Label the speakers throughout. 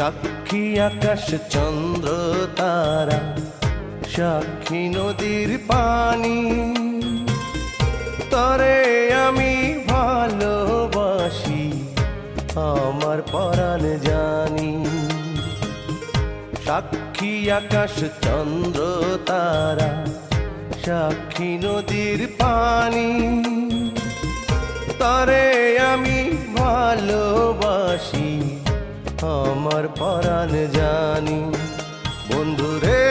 Speaker 1: সাক্ষী আকাশ চন্দ্র তারা, সাক্ষী নদীর পানি, তরে আমি ভালোবাসি আমার পরাণ জানি। সাক্ষী আকাশ চন্দ্র তারা, সাক্ষী নদীর পানি, তরে আমি ভালোবাসি আমার পরাণ জানি। বন্ধুরে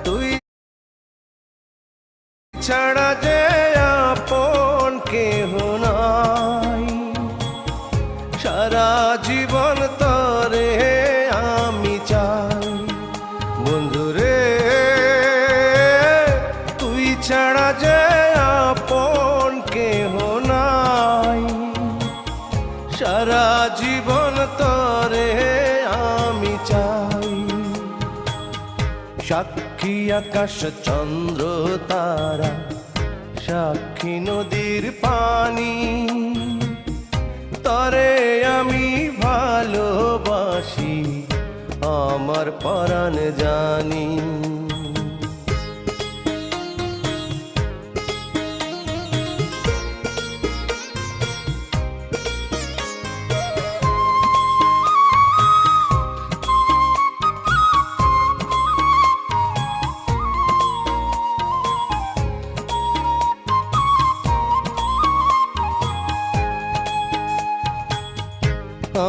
Speaker 1: তুই ছাড়া যে আপন কেহ নাই, সারা জীবন তরে আমি চাই। বন্ধুরে তুই ছাড়া যে আপন কেহ নাই, সারা জীবন তরে আমি চাই। সাক্ষী আকাশ চন্দ্র তারা, সাক্ষী নদীর পানি, তরে আমি ভালোবাসি আমার পরাণ জানি।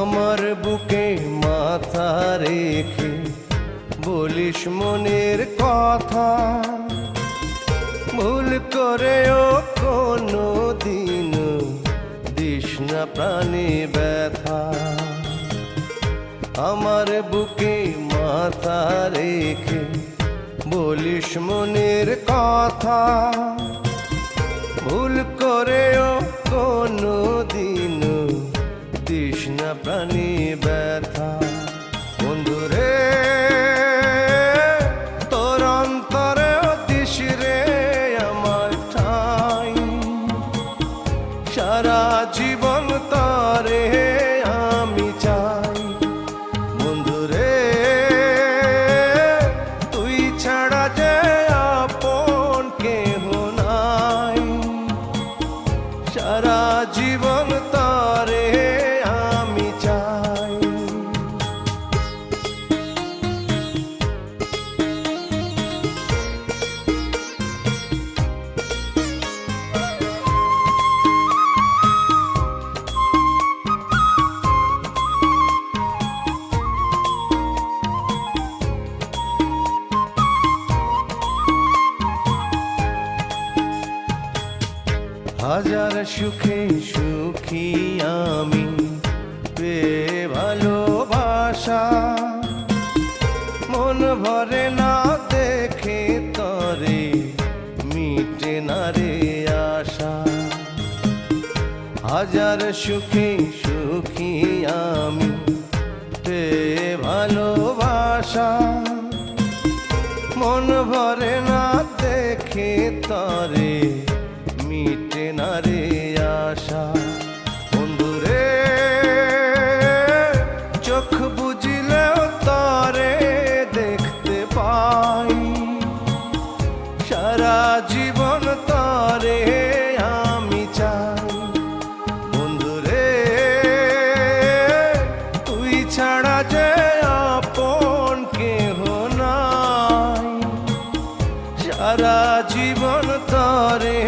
Speaker 1: আমার বুকে মাথা রেখে বলিস মনের কথা, ভুল করেও কোনো দিন দিস না প্রাণে ব্যথা। আমার বুকে মাথা রেখে বলিস মনের কথা, ভুল করেও কোনো দিন দিস না প্রাণী ব্যথা। বন্ধুরে তোর অন্তরে দিস রে আমার ঠাই, সারা জীবন তরে আমি চাই। বন্ধুরে তুই ছাড়া যে আপন কেহ নাই, সারা জীবন তরে আমি চাই। হাজার সুখে সুখী আমি পেয়ে ভালোবাসা, মন ভরে না দেখে তরে মিটে না রে আশা। হাজার সুখে সুখী আমি পেয়ে ভালোবাসা, মন ভরে না দেখে তরে মিটে না রে আশা। বন্ধুরে চোখ বুঝিলেও তরে দেখতে পাই, সারা জীবন তরে আমি চাই। বন্ধুরে তুই ছাড়া যে আপন কেহ নাই, সারা জীবন তরে